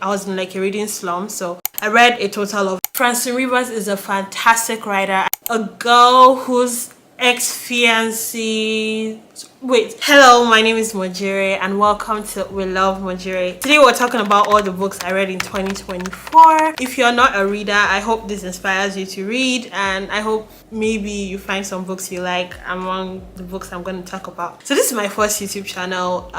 I was in like a reading slump, so I read a total of. Francine Rivers is a fantastic writer, a girl whose ex-fiancé. Wait, hello, my name is Mojire and welcome to We Love Mojire. Today we're talking about all the books I read in 2024. If you're not a reader, I hope this inspires you to read, and I hope maybe you find some books you like among the books I'm going to talk about. So this is my first YouTube channel.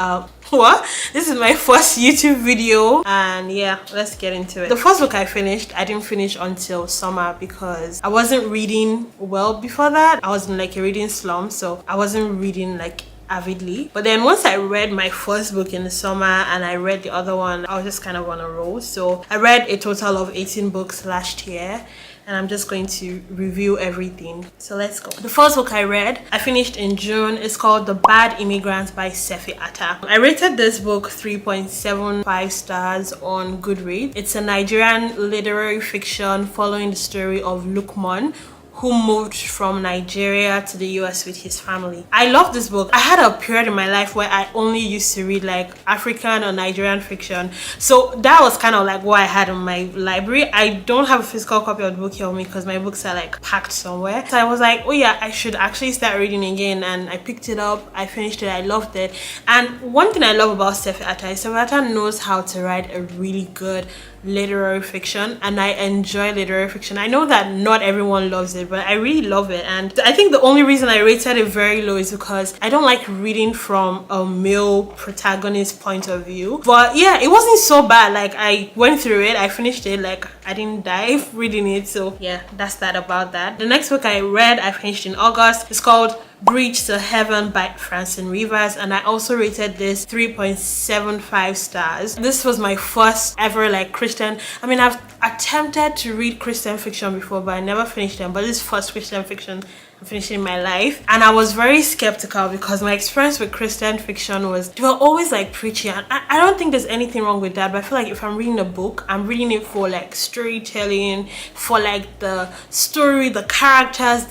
This is my first YouTube video, and yeah, let's get into it. The first book I didn't finish until summer because I wasn't reading well before that. I was in like a reading slump, so I wasn't reading like avidly. But then once I read my first book in the summer and I read the other one, I was just kind of on a roll. So I read a total of 18 books last year, and I'm just going to review everything. So let's go. The first book I read, I finished in June. It's called The Bad Immigrants by Sefi Atta. I rated this book 3.75 stars on Goodreads. It's a Nigerian literary fiction following the story of Lukman, who moved from Nigeria to the US with his family. I love this book. I had a period in my life where I only used to read like African or Nigerian fiction. So that was kind of like what I had in my library. I don't have a physical copy of the book here with me because my books are like packed somewhere. So I was like, oh yeah, I should actually start reading again. And I picked it up, I finished it, I loved it. And one thing I love about Sefi Atta is Sefi Atta knows how to write a really good literary fiction, and I enjoy literary fiction. I know that not everyone loves it, but I really love it. And I think the only reason I rated it very low is because I don't like reading from a male protagonist point of view. But yeah, it wasn't so bad. Like, I went through it, I finished it, like I didn't die reading it. So yeah, that's that about that. The next book I read, I finished in August. It's called Bridge to Heaven by Francine Rivers, and I also rated this 3.75 stars. This was my first ever like Christian. I mean, I've attempted to read Christian fiction before, but I never finished them. But this first Christian fiction I'm finishing in my life, and I was very skeptical because my experience with Christian fiction was they were always like preachy, and I don't think there's anything wrong with that, but I feel like if I'm reading a book, I'm reading it for like storytelling, for like the story, the characters,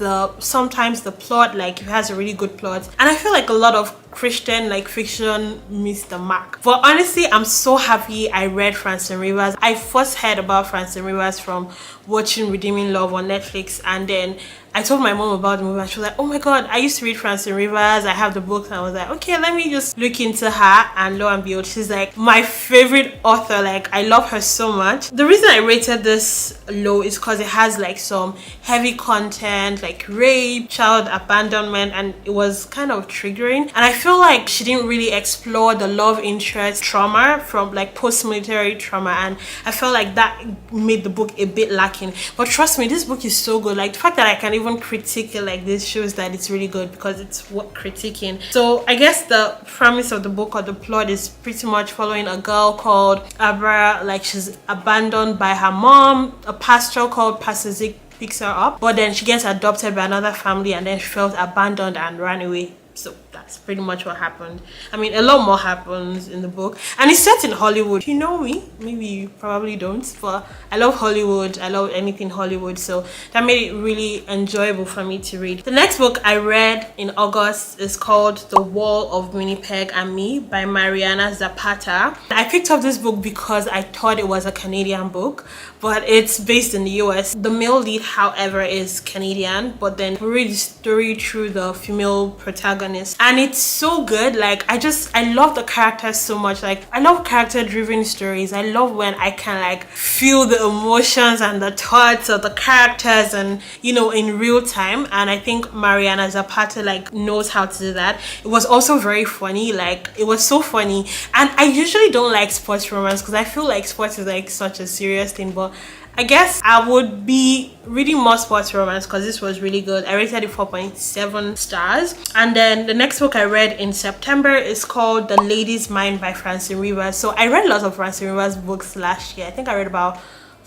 sometimes the plot, like if it has a really good plot. And I feel like a lot of Christian like fiction missed the mark. But honestly, I'm so happy I read Francine Rivers. I first heard about Francine Rivers from watching Redeeming Love on Netflix, and then I told my mom about the movie, and she was like, oh my god, I used to read Francine Rivers, I have the book. And I was like, okay, let me just look into her, and lo and behold, she's like my favorite author. Like, I love her so much. The reason I rated this low is because it has like some heavy content like rape, child abandonment, and it was kind of triggering. And I feel like she didn't really explore the love interest trauma from like post-military trauma, and I felt like that made the book a bit lacking. But trust me, this book is so good. Like, the fact that I can even critique it like this shows that it's really good because it's what critiquing. So I guess the premise of the book or the plot is pretty much following a girl called Abra. Like, she's abandoned by her mom. A pastor called Pastor Zeke picks her up, but then she gets adopted by another family, and then she felt abandoned and ran away. So that's pretty much what happened. I mean, a lot more happens in the book, and it's set in Hollywood. You know me, maybe you probably don't, but I love Hollywood. I love anything Hollywood, so that made it really enjoyable for me to read. The next book I read in August is called The Wall of Winnipeg and Me by Mariana Zapata. I picked up this book because I thought it was a Canadian book, but it's based in the US. The male lead, however, is Canadian, but then we read the story through the female protagonist, and it's so good. Like, I love the characters so much. Like, I love character-driven stories. I love when I can like feel the emotions and the thoughts of the characters, and you know, in real time. And I think Mariana Zapata like knows how to do that. It was also very funny. Like, it was so funny. And I usually don't like sports romance because I feel like sports is like such a serious thing, but I guess I would be reading more sports romance because this was really good. I rated it 4.7 stars. And then the next book I read in September is called The Lady's Mind by Francine Rivers. So I read lots of Francine Rivers books last year. I think I read about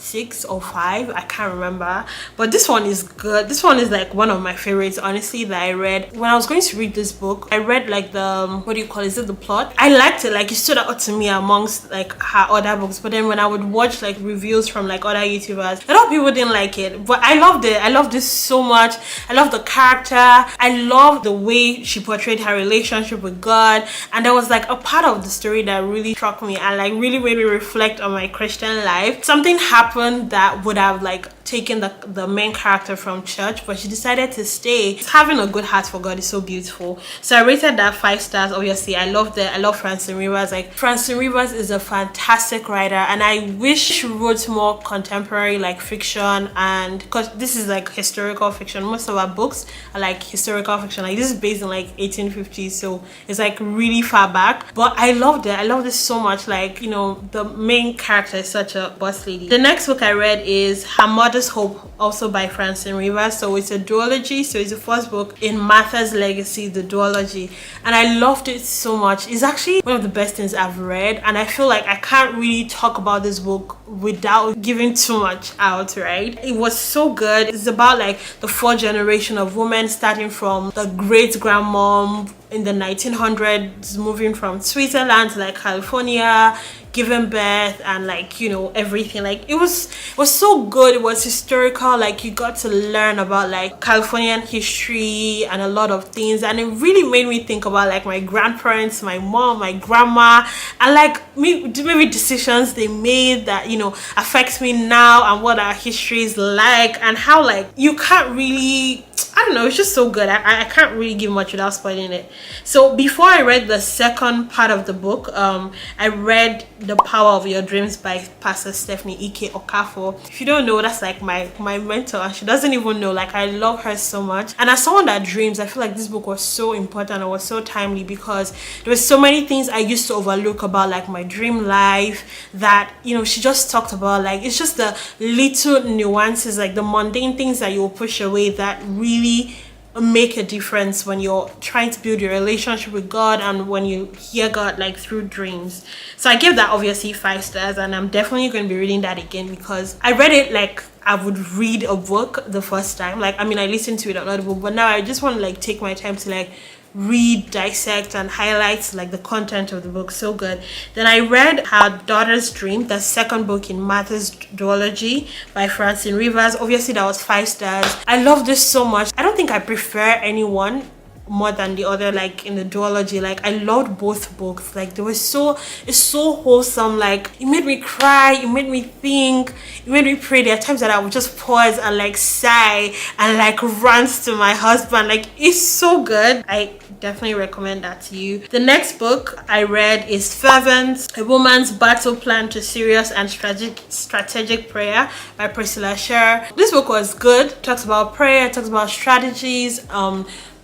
6 or 5, I can't remember, but this one is good. This one is like one of my favorites, honestly, that I read. When I was going to read this book, I read like the what do you call it, is it the plot? I liked it, like it stood out to me amongst like her other books, but then when I would watch like reviews from like other YouTubers, a lot of people didn't like it, but I loved it. I loved this so much. I love the character, I love the way she portrayed her relationship with God, and there was like a part of the story that really struck me and like really made me reflect on my Christian life. Something happened that would have like taken the main character from church, but she decided to stay. Having a good heart for God is so beautiful. So I rated that 5 stars. Obviously, I loved it. I love Francine Rivers. Like, Francine Rivers is a fantastic writer, and I wish she wrote more contemporary like fiction, and because this is like historical fiction. Most of our books are like historical fiction. Like, this is based in like 1850s, so it's like really far back. But I loved it. I loved this so much. Like, you know, the main character is such a boss lady. The next book I read is Her Mother's Hope, also by Francine Rivers. So it's a duology. So it's the first book in Martha's Legacy, the duology, and I loved it so much. It's actually one of the best things I've read, and I feel like I can't really talk about this book without giving too much out, right? It was so good. It's about like the 4th generation of women, starting from the great grandmom in the 1900s, moving from Switzerland to like California, giving birth, and like, you know, everything. Like, it was so good. It was historical. Like, you got to learn about like Californian history and a lot of things, and it really made me think about like my grandparents, my mom, my grandma, and like maybe decisions they made that, you know, affects me now, and what our history is like, and how like you can't really, I don't know, it's just so good. I can't really give much without spoiling it. So before I read the second part of the book, I read The Power of Your Dreams by Pastor Stephanie Ike Okafor. If you don't know, that's like my mentor, and she doesn't even know. Like, I love her so much, and as someone that dreams, I feel like this book was so important and was so timely, because there were so many things I used to overlook about like my dream life that, you know, she just talked about. Like, it's just the little nuances, like the mundane things that you'll push away that really make a difference when you're trying to build your relationship with God, and when you hear God like through dreams. So I gave that obviously 5 stars, and I'm definitely going to be reading that again, because I read it like I would read a book the first time. Like, I mean, I listened to it on Audible, but now I just want to like take my time to like read, dissect, and highlight like the content of the book. So good. Then I read Her Daughter's Dream, the second book in Martha's duology by Francine Rivers. Obviously, that was 5 stars. I love this so much. I don't think I prefer anyone more than the other, like in the duology. Like, I loved both books. Like, it's so wholesome. Like, it made me cry, it made me think, it made me pray. There are times that I would just pause and like sigh and like rant to my husband. Like, it's so good. I definitely recommend that to you. The next book I read is Fervent, A Woman's Battle Plan to Serious and Strategic Prayer by Priscilla Sher. This book was good. It talks about prayer, it talks about strategies,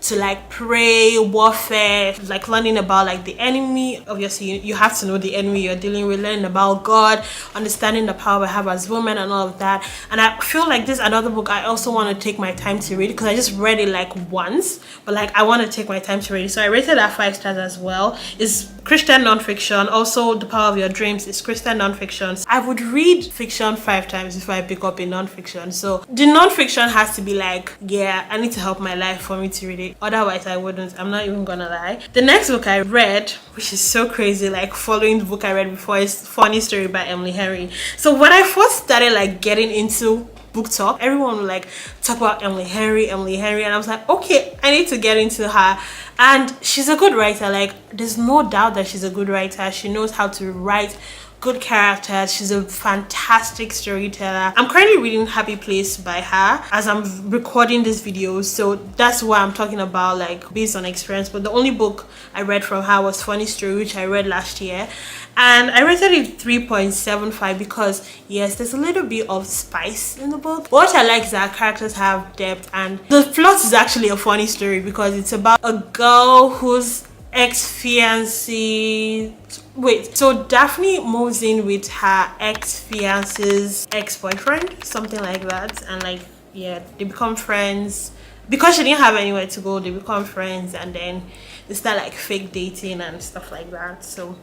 to like pray, warfare, like learning about like the enemy. Obviously, you have to know the enemy you're dealing with, learning about God, understanding the power we have as women, and all of that. And I feel like this is another book I also want to take my time to read, because I just read it like once, but like I want to take my time to read it. So I rated that 5 stars as well. It's Christian nonfiction. Also, The Power of Your Dreams is Christian nonfiction. I would read fiction 5 times before I pick up a nonfiction. So the nonfiction has to be like, yeah, I need to help my life for me to read it. Otherwise, I wouldn't. I'm not even gonna lie. The next book I read, which is so crazy, like following the book I read before, is Funny Story by Emily Henry. So when I first started like getting into book talk, everyone would like talk about Emily Henry, and I was like, okay, I need to get into her. And she's a good writer. Like, there's no doubt that she's a good writer. She knows how to write good characters. She's a fantastic storyteller. I'm currently reading Happy Place by her as I'm recording this video, so that's why I'm talking about like based on experience. But the only book I read from her was Funny Story, which I read last year, and I rated it 3.75 because yes, there's a little bit of spice in the book. But what I like is that characters have depth, and the plot is actually a funny story because it's about a girl whose ex-fiancé, so Daphne moves in with her ex-fiance's ex-boyfriend, something like that, and like, yeah, they become friends because she didn't have anywhere to go. They become friends, and then they start like fake dating and stuff like that. So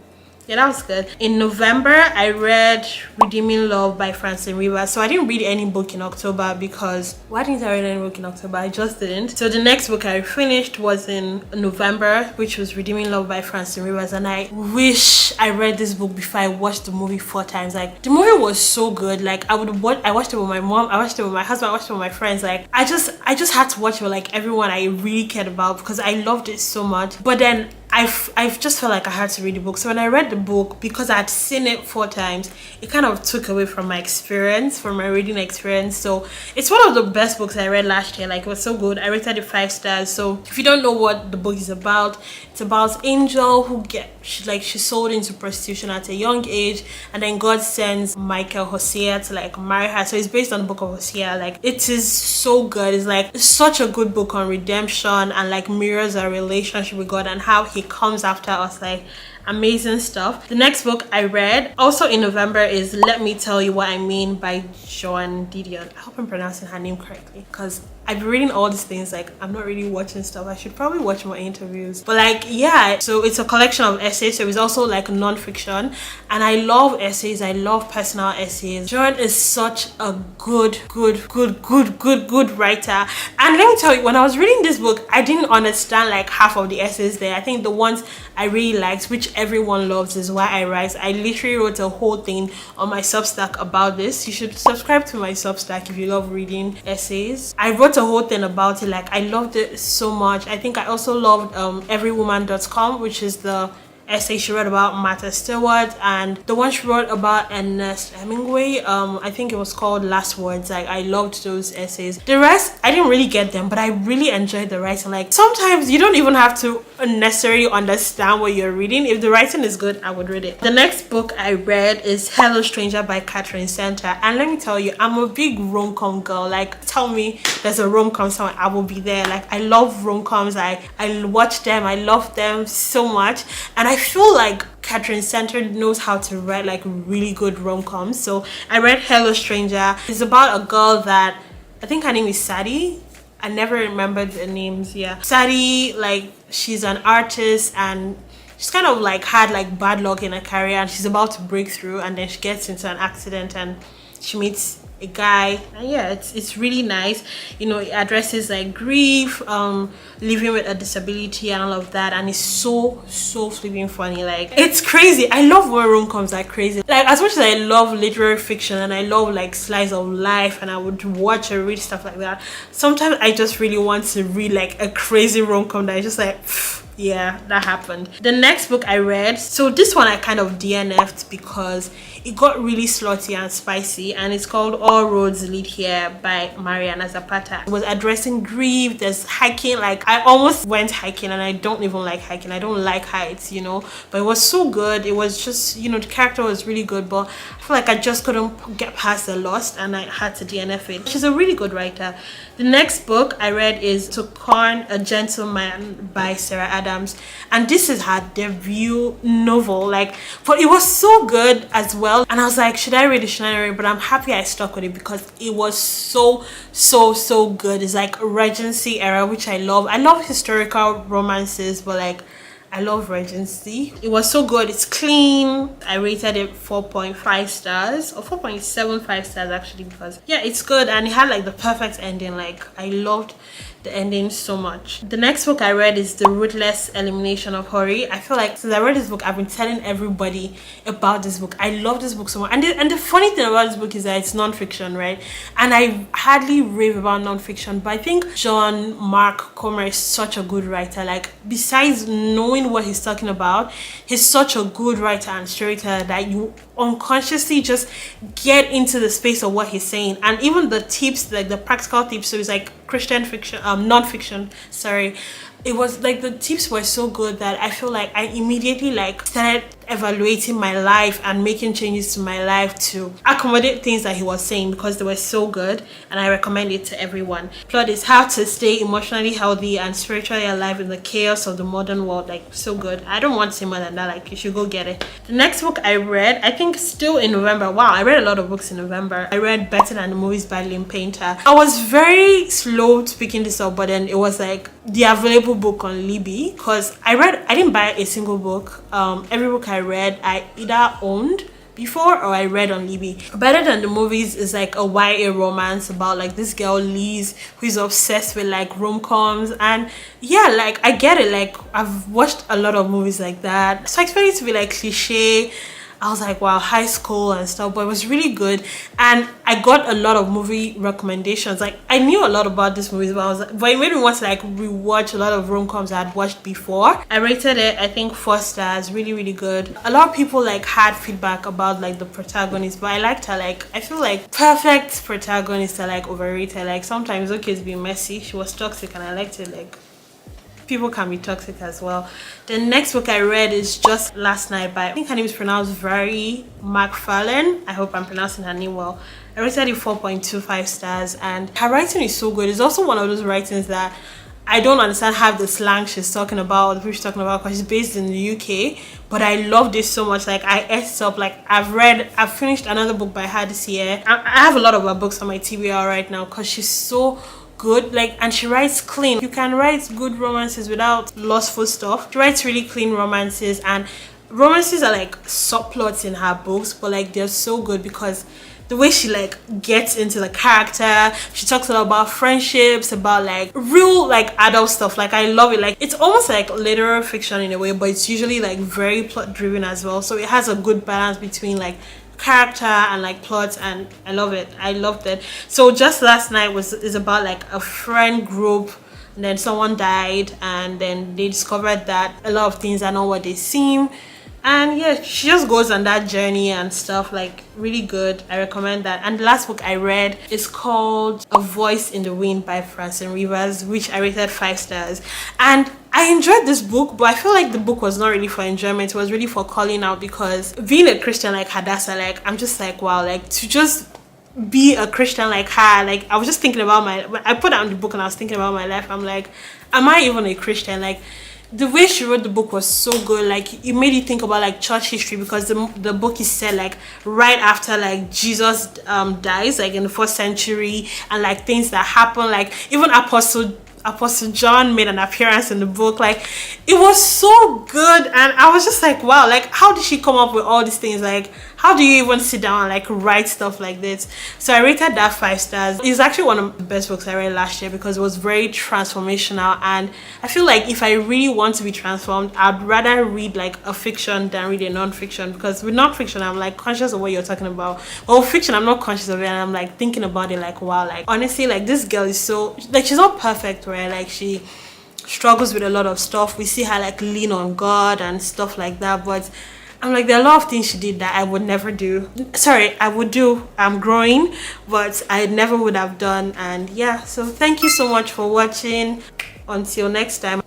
Yeah, that was good. In November, I read Redeeming Love by Francine Rivers. So I didn't read any book in October because why didn't I read any book in October? I just didn't. So the next book I finished was in November, which was Redeeming Love by Francine Rivers. And I wish I read this book before I watched the movie 4 times. Like, the movie was so good. Like, I watched it with my mom, I watched it with my husband, I watched it with my friends. Like, I just had to watch it with like everyone I really cared about because I loved it so much. But then I've just felt like I had to read the book. So when I read the book, because I had seen it 4 times, it kind of took away from my experience, from my reading experience. So it's one of the best books I read last year. Like, it was so good. I rated it 5 stars. So if you don't know what the book is about, it's about Angel who she's sold into prostitution at a young age, and then God sends Michael Hosea to like marry her. So it's based on the book of Hosea. Like, it is so good. It's such a good book on redemption and like mirrors our relationship with God and how he comes after us. Like, amazing stuff. The next book I read also in November is Let Me Tell You What I Mean by Joan Didion. I hope I'm pronouncing her name correctly because I've been reading all these things. Like, I'm not really watching stuff. I should probably watch more interviews. But like, yeah, so it's a collection of essays. So it's also like non-fiction. And I love essays. I love personal essays. Joan is such a good writer. And let me tell you, when I was reading this book, I didn't understand like half of the essays there. I think the ones I really liked, which everyone loves, is Why I Rise. I literally wrote a whole thing on my Substack about this. You should subscribe to my Substack if you love reading essays. I wrote a whole thing about it. Like, I loved it so much. I think I also loved everywoman.com, which is the essay she wrote about Martha Stewart, and the one she wrote about Ernest Hemingway. I think it was called Last Words. Like, I loved those essays. The rest, I didn't really get them, but I really enjoyed the writing. Like, sometimes you don't even have to necessarily understand what you're reading. If the writing is good, I would read it. The next book I read is Hello Stranger by Catherine Center, and let me tell you, I'm a big rom-com girl. Like, tell me there's a rom-com somewhere, I will be there. Like, I love rom-coms. I watch them. I love them so much, and I feel like Catherine Center knows how to write like really good rom-coms. So I read Hello Stranger. It's about a girl that, I think her name is Sadie. I never remembered the names. Yeah, Sadie, like, she's an artist and she's kind of like had like bad luck in her career, and she's about to break through, and then she gets into an accident and she meets a guy, and yeah, it's really nice. You know, it addresses like grief, living with a disability and all of that, and it's so flipping funny. Like, it's crazy. I love when rom-coms are crazy. Like, as much as I love literary fiction and I love like slice of life and I would watch or read stuff like that, sometimes I just really want to read like a crazy rom-com that is just like, yeah, that happened. The next book I read, so this one I kind of DNF'd because it got really slutty and spicy, and it's called All Roads Lead Here by Mariana Zapata. It was addressing grief. There's hiking. Like, I almost went hiking, and I don't even like hiking. I don't like heights, you know, but it was so good. It was just, you know, the character was really good, but I feel like I just couldn't get past the lost, and I had to DNF it. She's a really good writer. The next book I read is To Corn a Gentleman by Sarah Adams, and this is her debut novel. Like, but it was so good as well, and I was like, should I read it, should I read it? But I'm happy I stuck with it because it was so good. It's like Regency era, which I love. I love historical romances, but like, I love Regency. It was so good. It's clean. I rated it 4.5 stars or 4.75 stars actually, because yeah, it's good, and it had like the perfect ending. Like, I loved the ending so much. The next book I read is The Ruthless Elimination of Hurry. I feel like since I read this book, I've been telling everybody about this book. I love this book so much, and the funny thing about this book is that it's non-fiction, right? And I hardly rave about non-fiction, but I think John Mark Comer is such a good writer. Like, besides knowing what he's talking about, he's such a good writer and storyteller that you unconsciously just get into the space of what he's saying, and even the tips, like the practical tips. So it's like Christian fiction, non-fiction, sorry. It was like the tips were so good that I feel like I immediately like started evaluating my life and making changes to my life to accommodate things that he was saying, because they were so good, and I recommend it to everyone. Plot is how to stay emotionally healthy and spiritually alive in the chaos of the modern world. Like, so good. I don't want to say more than that. Like, you should go get it. The next book I read, I think still in November. Wow, I read a lot of books in November. I read Better Than the Movies by Lynn Painter. I was very slow to picking this up, but then it was like the available book on Libby because I didn't buy a single book. Every book I read, I either owned before or I read on Libby. Better Than the Movies is like a YA romance about like this girl Liz who is obsessed with like rom-coms, and yeah, like I get it. Like I've watched a lot of movies like that, so I expect it to be like cliche. I was like, wow, high school and stuff, but it was really good. And I got a lot of movie recommendations. Like I knew a lot about this movie, but it made me want to like rewatch a lot of rom-coms I had watched before. I rated it, I think, 4 stars. Really, really good. A lot of people like had feedback about like the protagonist, but I liked her. Like I feel like perfect protagonists are like overrated. Like sometimes okay to be messy. She was toxic and I liked it. Like people can be toxic as well. The next book I read is Just Last Night by, I think her name is pronounced Vary McFarlane. I hope I'm pronouncing her name well. I rated it 4.25 stars, and her writing is so good. It's also one of those writings that I don't understand half the slang she's talking about, the people she's talking about, because she's based in the UK. But I love this so much. Like I ate up. Like I've finished another book by her this year. I have a lot of her books on my TBR right now because she's so good, like, and she writes clean. You can write good romances without lustful stuff. She writes really clean romances, and romances are like subplots in her books, but like they're so good because the way she like gets into the character. She talks a lot about friendships, about like real like adult stuff. Like I love it. Like it's almost like literary fiction in a way, but it's usually like very plot driven as well, so it has a good balance between like character and like plots, and I love it. I loved it. So Just Last Night is about like a friend group, and then someone died, and then they discovered that a lot of things are not what they seem, and yeah, she just goes on that journey and stuff. Like really good. I recommend that. And the last book I read is called A Voice in the Wind by Francine Rivers, which I rated 5 stars, and I enjoyed this book, but I feel like the book was not really for enjoyment. It was really for calling out, because being a Christian like Hadassah, like I'm just like, wow, like to just be a Christian like her. Like I was just thinking about I put out the book and I was thinking about my life. I'm like, am I even a Christian? Like the way she wrote the book was so good. Like it made you think about like church history, because the book is set like right after like Jesus dies, like in the 1st century, and like things that happen, like even Apostle John made an appearance in the book. Like it was so good, and I was just like, wow, like how did she come up with all these things? Like how do you even sit down and like write stuff like this? So I rated that 5 stars. It's actually one of the best books I read last year because it was very transformational, and I feel like if I really want to be transformed, I'd rather read like a fiction than read a non-fiction, because with non-fiction I'm like conscious of what you're talking about. Well, fiction I'm not conscious of it, and I'm like thinking about it like, wow, like honestly, like this girl is so, like she's not perfect, right? Like she struggles with a lot of stuff. We see her like lean on God and stuff like that, but I'm like, there are a lot of things she did that I would never do. Sorry, I would do. I'm growing, but I never would have done. And yeah, so thank you so much for watching. Until next time.